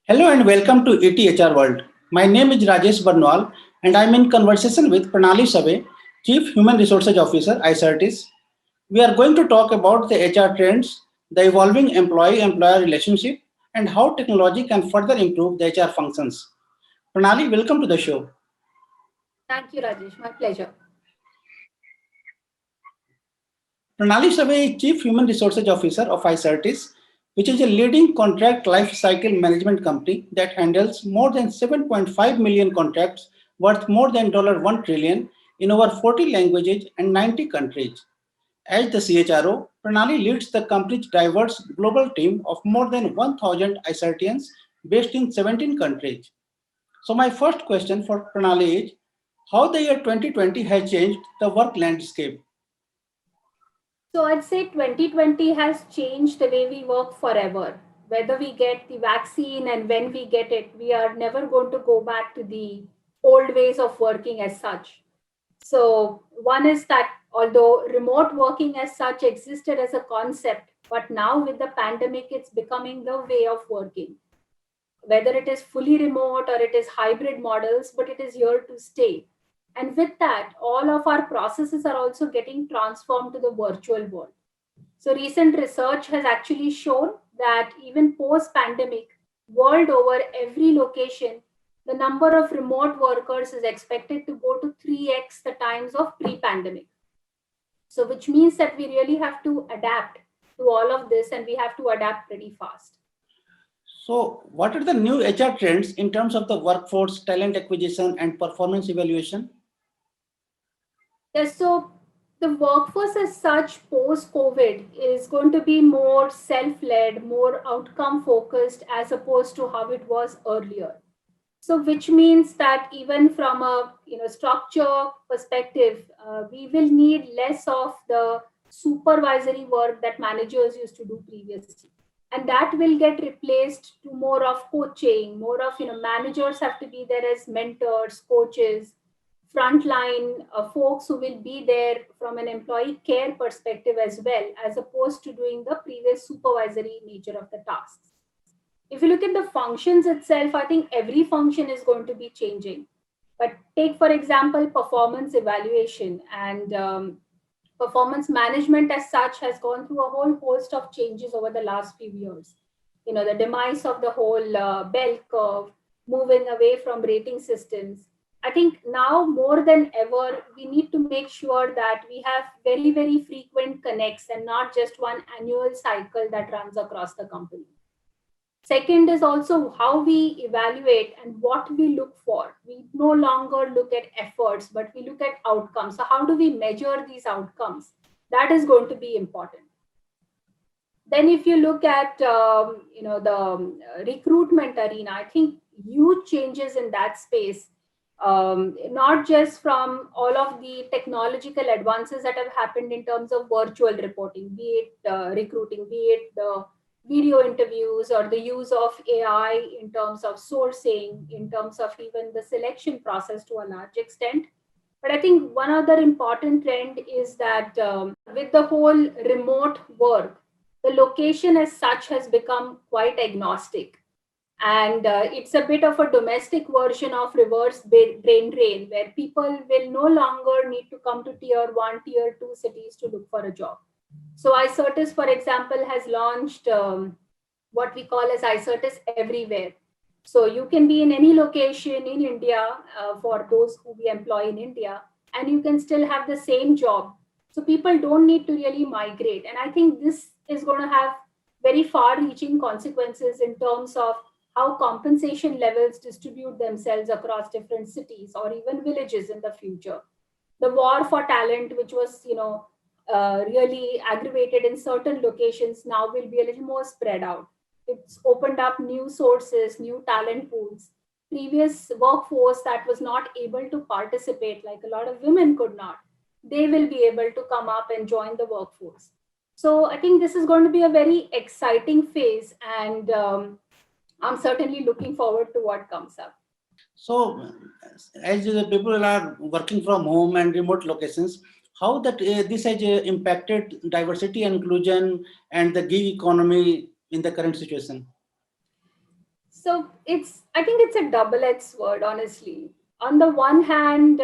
Hello and welcome to ETHR World. My name is Rajesh Barnwal and I'm in conversation with Pranali Sabe, Chief Human Resources Officer, iCertis. We are going to talk about the HR trends, the evolving employee-employer relationship, and how technology can further improve the HR functions. Pranali, welcome to the show. Thank you, Rajesh. My pleasure. Pranali Sabe is Chief Human Resources Officer of iCertis, which is a leading contract lifecycle management company that handles more than 7.5 million contracts worth more than $1 trillion in over 40 languages and 90 countries. As the CHRO, Pranali leads the company's diverse global team of more than 1,000 iCertians based in 17 countries. So my first question for Pranali is, how the year 2020 has changed the work landscape? So I'd say 2020 has changed the way we work forever. Whether we get the vaccine and when we get it, we are never going to go back to the old ways of working as such. So one is that although remote working as such existed as a concept, but now with the pandemic, it's becoming the way of working. Whether it is fully remote or it is hybrid models, but it is here to stay. And with that, all of our processes are also getting transformed to the virtual world. So recent research has actually shown that even post pandemic, world over every location, the number of remote workers is expected to go to 3x the times of pre pandemic. So, which means that we really have to adapt to all of this and we have to adapt pretty fast. So, what are the new HR trends in terms of the workforce, talent acquisition, and performance evaluation? Yes, so the workforce as such post COVID is going to be more self led, more outcome focused as opposed to how it was earlier. So, which means that even from a structure perspective, we will need less of the supervisory work that managers used to do previously, and that will get replaced to more of coaching, more of managers have to be there as mentors, coaches, frontline folks who will be there from an employee care perspective as well, as opposed to doing the previous supervisory nature of the tasks. If you look at the functions itself, I think every function is going to be changing. But take, for example, performance evaluation and performance management as such has gone through a whole host of changes over the last few years. The demise of the whole bell curve, moving away from rating systems. I think now more than ever, we need to make sure that we have very, very frequent connects and not just one annual cycle that runs across the company. Second is also how we evaluate and what we look for. We no longer look at efforts, but we look at outcomes. So, how do we measure these outcomes? That is going to be important. Then, if you look at the recruitment arena, I think huge changes in that space. Not just from all of the technological advances that have happened in terms of virtual reporting, be it recruiting, be it the video interviews or the use of AI in terms of sourcing, in terms of even the selection process to a large extent. But I think one other important trend is that with the whole remote work, the location as such has become quite agnostic. And it's a bit of a domestic version of reverse brain drain, where people will no longer need to come to tier one, tier two cities to look for a job. So iCertis, for example, has launched what we call as iCertis Everywhere. So you can be in any location in India for those who we employ in India, and you can still have the same job. So people don't need to really migrate. And I think this is going to have very far reaching consequences in terms of how compensation levels distribute themselves across different cities or even villages in the future. The war for talent, which was, really aggravated in certain locations, now will be a little more spread out. It's opened up new sources, new talent pools. Previous workforce that was not able to participate, like a lot of women could not, they will be able to come up and join the workforce. So I think this is going to be a very exciting phase, and I'm certainly looking forward to what comes up. So, as the people are working from home and remote locations, how that this has impacted diversity and inclusion and the gig economy in the current situation? So I think it's a double-edged sword, honestly. On the one hand,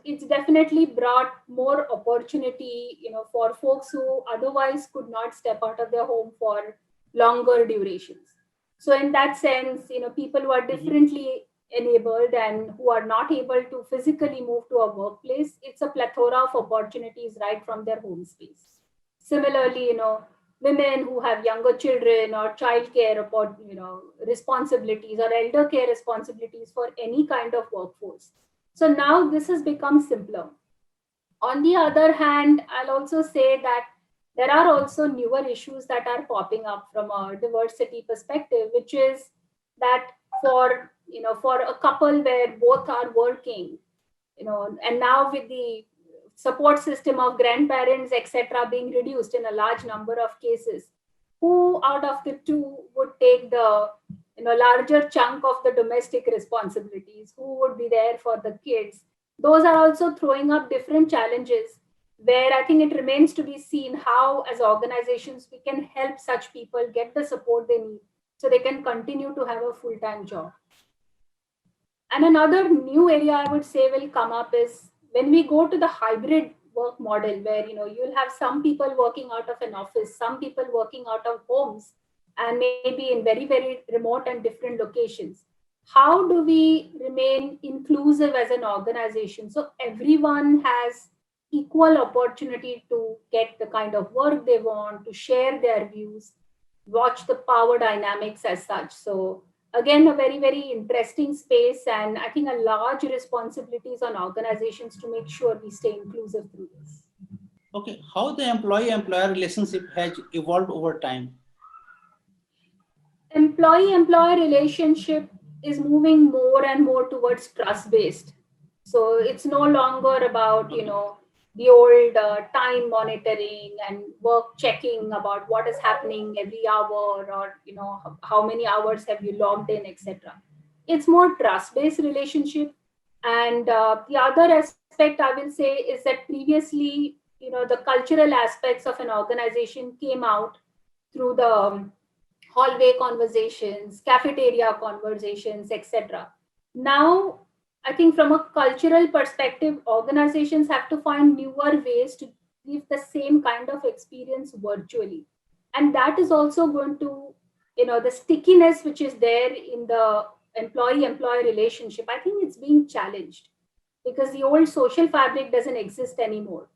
it's definitely brought more opportunity, for folks who otherwise could not step out of their home for longer durations. So in that sense, people who are differently enabled and who are not able to physically move to a workplace, it's a plethora of opportunities right from their home space. Similarly, women who have younger children or childcare responsibilities or elder care responsibilities for any kind of workforce. So now this has become simpler. On the other hand, I'll also say that there are also newer issues that are popping up from a diversity perspective, which is that for a couple where both are working, and now with the support system of grandparents, etc., being reduced in a large number of cases, who out of the two would take the larger chunk of the domestic responsibilities? Who would be there for the kids? Those are also throwing up different challenges, where I think it remains to be seen how, as organizations, we can help such people get the support they need so they can continue to have a full-time job. And another new area I would say will come up is when we go to the hybrid work model, where you'll have some people working out of an office, some people working out of homes, and maybe in very, very remote and different locations. How do we remain inclusive as an organization so everyone has equal opportunity to get the kind of work they want, to share their views, watch the power dynamics as such? So again, a very, very interesting space, and I think a large responsibilities on organizations to make sure we stay inclusive through this. Okay, how the employee-employer relationship has evolved over time? Employee-employer relationship is moving more and more towards trust-based. So it's no longer about, the old time monitoring and work checking about what is happening every hour, or, how many hours have you logged in, etc. It's more trust-based relationship. And the other aspect I will say is that previously, the cultural aspects of an organization came out through the hallway conversations, cafeteria conversations, etc. Now, I think from a cultural perspective, organizations have to find newer ways to give the same kind of experience virtually. And that is also going to, the stickiness which is there in the employee-employee relationship, I think it's being challenged because the old social fabric doesn't exist anymore.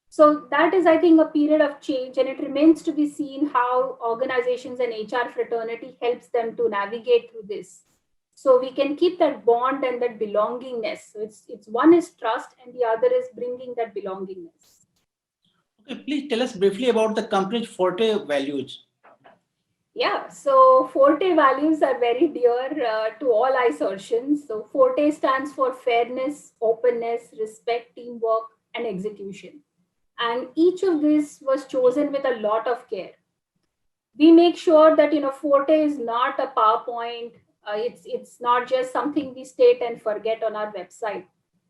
So that is, I think, a period of change, and it remains to be seen how organizations and HR fraternity helps them to navigate through this. So we can keep that bond and that belongingness. So it's one is trust, and the other is bringing that belongingness. Okay, please tell us briefly about the company's Forte values. Yeah, so Forte values are very dear to all iSertians. So Forte stands for fairness, openness, respect, teamwork, and execution. And each of these was chosen with a lot of care. We make sure that Forte is not a PowerPoint. It's not just something we state and forget on our website,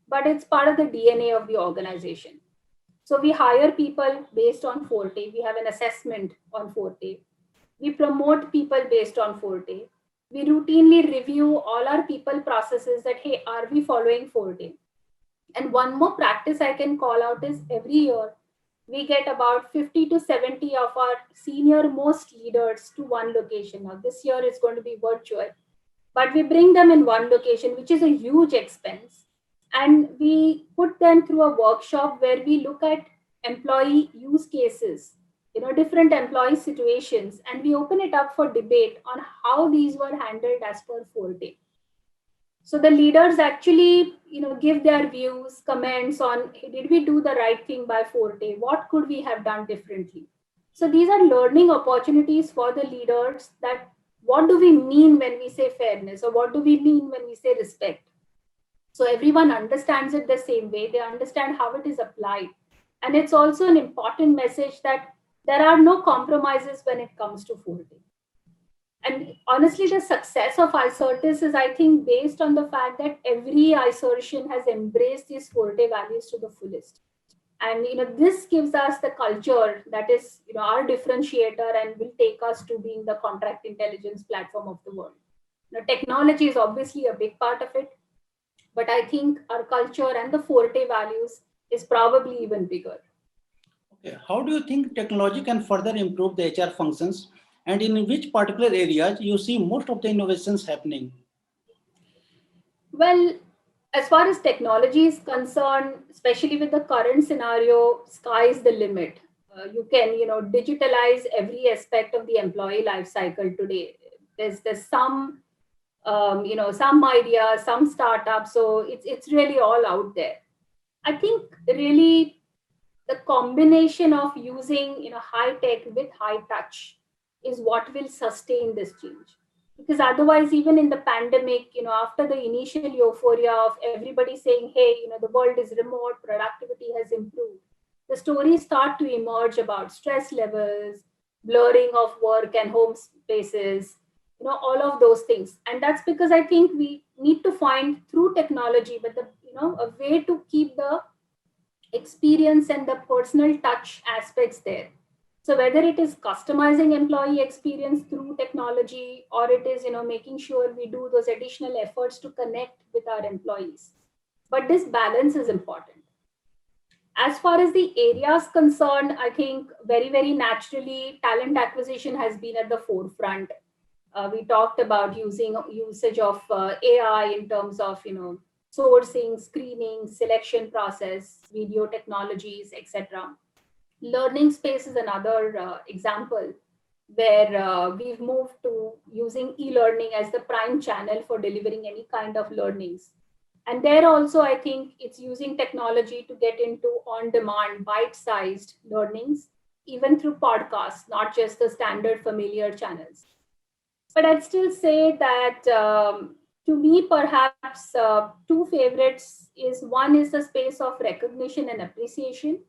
but it's part of the DNA of the organization. So we hire people based on Forte. We have an assessment on Forte. We promote people based on Forte. We routinely review all our people processes that, hey, are we following Forte? And one more practice I can call out is every year we get about 50 to 70 of our senior most leaders to one location. Now, this year is going to be virtual, but we bring them in one location, which is a huge expense. And we put them through a workshop where we look at employee use cases, different employee situations, and we open it up for debate on how these were handled as per Forte. So the leaders actually, give their views, comments on, hey, did we do the right thing by Forte? What could we have done differently? So these are learning opportunities for the leaders, that what do we mean when we say fairness, or what do we mean when we say respect? So everyone understands it the same way. They understand how it is applied. And it's also an important message that there are no compromises when it comes to Forte. And honestly, the success of iSertis is, I think, based on the fact that every iSertian has embraced these Forte values to the fullest. And this gives us the culture that is our differentiator and will take us to being the contract intelligence platform of the world. Technology is obviously a big part of it, but I think our culture and the Forte values is probably even bigger. Okay. How do you think technology can further improve the HR functions, and in which particular areas you see most of the innovations happening? Well, as far as technology is concerned, especially with the current scenario, sky is the limit. You can, digitalize every aspect of the employee life cycle today. There's some, some idea, some startup. So it's really all out there. I think really the combination of using, high tech with high touch is what will sustain this change, because otherwise, even in the pandemic, after the initial euphoria of everybody saying, hey, the world is remote, productivity has improved, the stories start to emerge about stress levels, blurring of work and home spaces, all of those things. And that's because I think we need to find through technology, but a way to keep the experience and the personal touch aspects there. So whether it is customizing employee experience through technology, or it is, making sure we do those additional efforts to connect with our employees, but this balance is important. As far as the areas concerned, I think very, very naturally talent acquisition has been at the forefront. We talked about usage of AI in terms of, sourcing, screening, selection process, video technologies, etc. Learning space is another example where we've moved to using e-learning as the prime channel for delivering any kind of learnings. And there also, I think it's using technology to get into on-demand, bite-sized learnings, even through podcasts, not just the standard familiar channels. But I'd still say that to me, perhaps two favorites is one is the space of recognition and appreciation.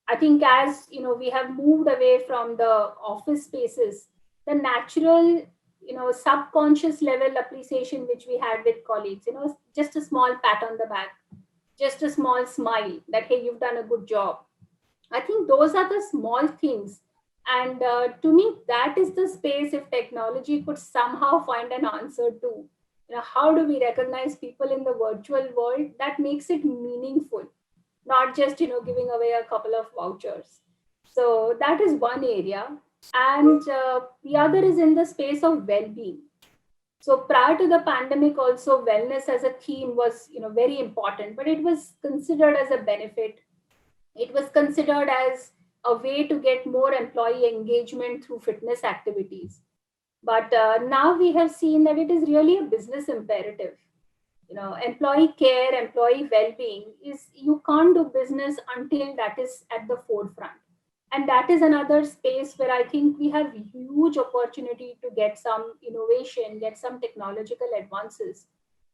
I think as we have moved away from the office spaces, the natural, subconscious level appreciation which we had with colleagues, just a small pat on the back, just a small smile that, hey, you've done a good job. I think those are the small things. And to me, that is the space if technology could somehow find an answer to, how do we recognize people in the virtual world that makes it meaningful, not just, giving away a couple of vouchers. So that is one area. And the other is in the space of well-being. So prior to the pandemic, also wellness as a theme was, very important, but it was considered as a benefit. It was considered as a way to get more employee engagement through fitness activities. But now we have seen that it is really a business imperative. Employee care, employee well-being is, you can't do business until that is at the forefront. And that is another space where I think we have huge opportunity to get some innovation, get some technological advances,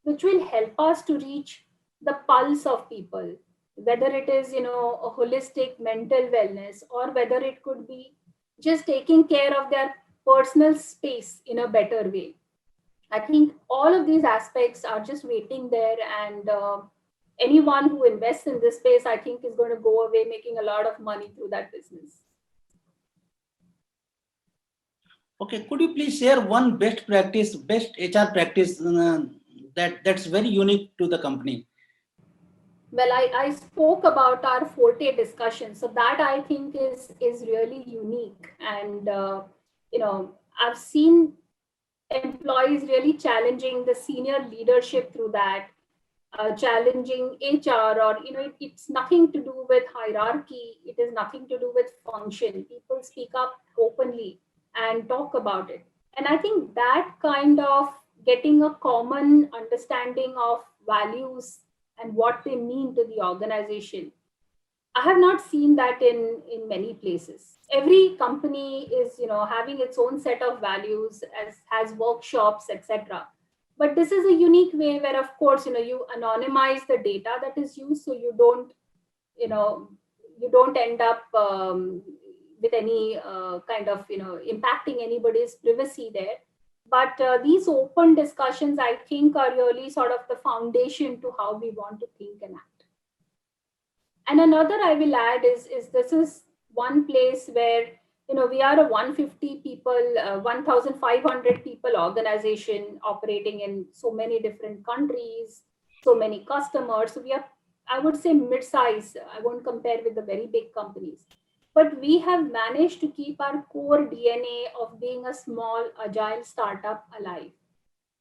which will help us to reach the pulse of people, whether it is, a holistic mental wellness, or whether it could be just taking care of their personal space in a better way. I think all of these aspects are just waiting there, and anyone who invests in this space, I think, is going to go away making a lot of money through that business. Okay, could you please share one best practice, best HR practice that's very unique to the company? Well, I spoke about our Forte discussion, so that I think is really unique, and I've seen employees really challenging the senior leadership through that, challenging HR, or it's nothing to do with hierarchy. It is nothing to do with function. People speak up openly and talk about it, and I think that kind of getting a common understanding of values and what they mean to the organization, I have not seen that in many places. Every company is, having its own set of values, as has workshops, etc. But this is a unique way where, of course, you anonymize the data that is used, so you know, you don't end up with any kind of, impacting anybody's privacy there. But these open discussions, I think, are really sort of the foundation to how we want to think and act. And another I will add is this is one place where we are a 150 people, 1,500 people organization operating in so many different countries, so many customers. So we are, I would say, mid-size. I won't compare with the very big companies. But we have managed to keep our core DNA of being a small, agile startup alive.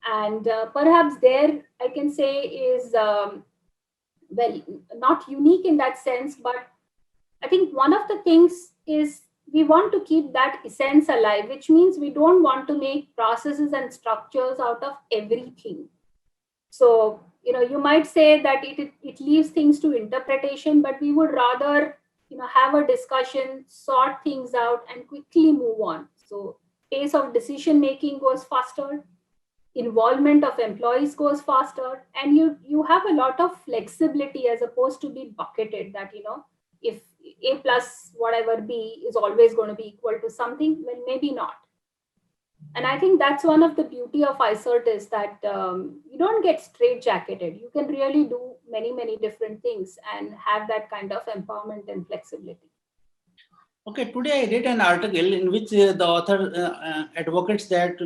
And perhaps there, I can say, is, well, not unique in that sense, but I think one of the things is we want to keep that essence alive, which means we don't want to make processes and structures out of everything. So, you might say that it leaves things to interpretation, but we would rather, have a discussion, sort things out, and quickly move on. So, pace of decision making goes faster, involvement of employees goes faster, and you have a lot of flexibility as opposed to be bucketed that if a plus whatever b is always going to be equal to something, well, maybe not. And I think that's one of the beauty of ICERT is that you don't get straight jacketed. You can really do many different things and have that kind of empowerment and flexibility. Okay, today I read an article in which the author advocates that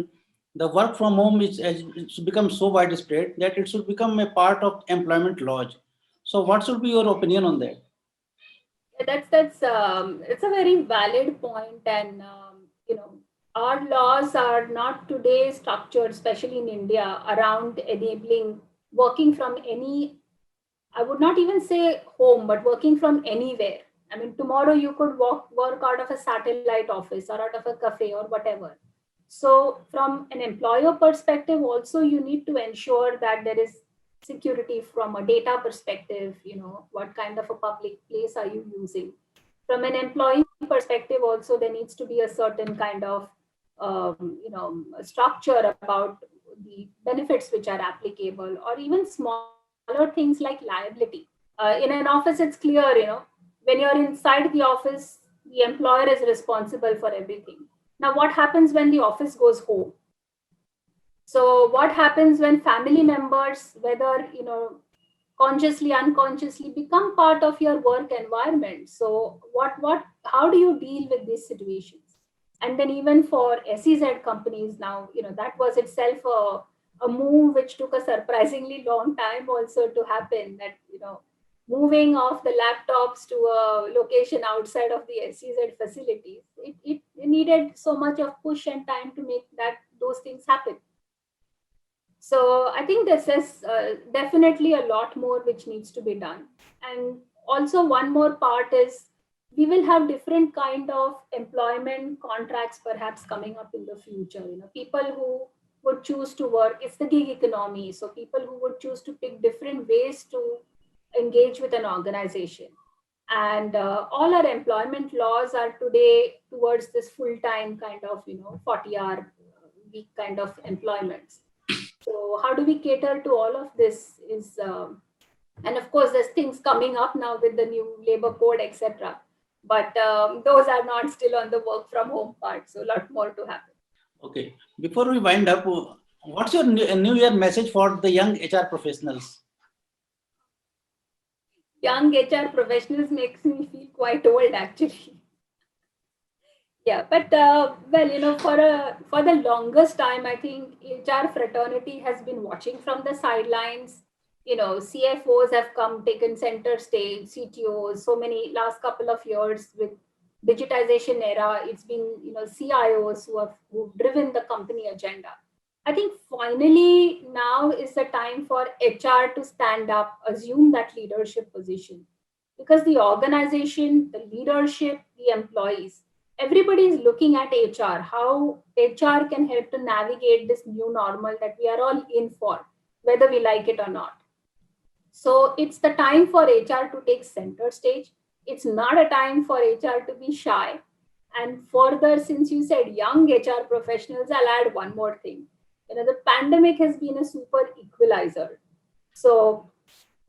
the work from home it's become so widespread that it should become a part of employment laws. So, what should be your opinion on that? That's it's a very valid point, and our laws are not today structured, especially in India, around enabling working from any. I would not even say home, but working from anywhere. I mean, tomorrow you could work out of a satellite office or out of a cafe or whatever. So, from an employer perspective, also you need to ensure that there is security from a data perspective. What kind of a public place are you using? From an employee perspective, also there needs to be a certain kind of structure about the benefits which are applicable, or even smaller things like liability. In an office, it's clear, when you're inside the office, the employer is responsible for everything. Now, what happens when the office goes home? So, what happens when family members, whether consciously, unconsciously, become part of your work environment? So, how do you deal with these situations? And then, even for SEZ companies now, that was itself a move which took a surprisingly long time also to happen. That moving off the laptops to a location outside of the SEZ facilities, it needed so much of push and time to make those things happen. So I think this is definitely a lot more which needs to be done. And also one more part is we will have different kind of employment contracts perhaps coming up in the future. People who would choose to work, it's the gig economy. So people who would choose to pick different ways to engage with an organization. And all our employment laws are today towards this full-time kind of 40-hour week kind of employments. So how do we cater to all of this is, and of course, there's things coming up now with the new labor code, etc. But those are not still on the work from home part. So a lot more to happen. Okay, before we wind up, what's your New Year message for the young HR professionals? Young HR professionals makes me feel quite old, actually. Yeah, but well, for the longest time, I think HR fraternity has been watching from the sidelines. CFOs have taken center stage, CTOs. So many last couple of years with digitization era, it's been CIOs who've driven the company agenda. I think finally now is the time for HR to stand up, assume that leadership position, because the organization, the leadership, the employees, everybody is looking at HR, how HR can help to navigate this new normal that we are all in for, whether we like it or not. So it's the time for HR to take center stage. It's not a time for HR to be shy. And further, since you said young HR professionals, I'll add one more thing. The pandemic has been a super equalizer. So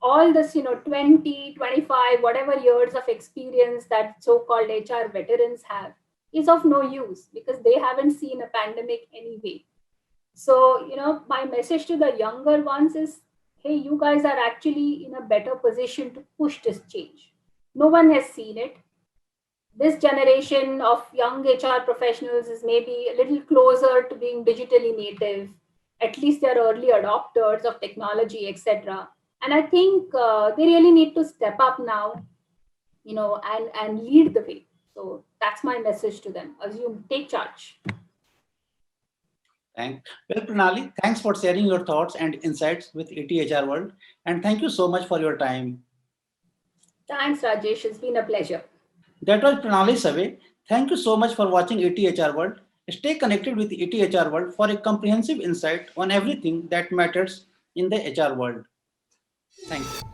all this 20, 25, whatever years of experience that so-called HR veterans have is of no use because they haven't seen a pandemic anyway. So my message to the younger ones is, hey, you guys are actually in a better position to push this change. No one has seen it. this generation of young HR professionals is maybe a little closer to being digitally native. At least they're early adopters of technology, etc. And I think they really need to step up now, and lead the way. So that's my message to them. Assume, take charge. Well, Pranali, thanks for sharing your thoughts and insights with ATHR World. And thank you so much for your time. Thanks, Rajesh. It's been a pleasure. That was Pranali Save. Thank you so much for watching ATHR World. Stay connected with ATHR World for a comprehensive insight on everything that matters in the HR world. Thank you.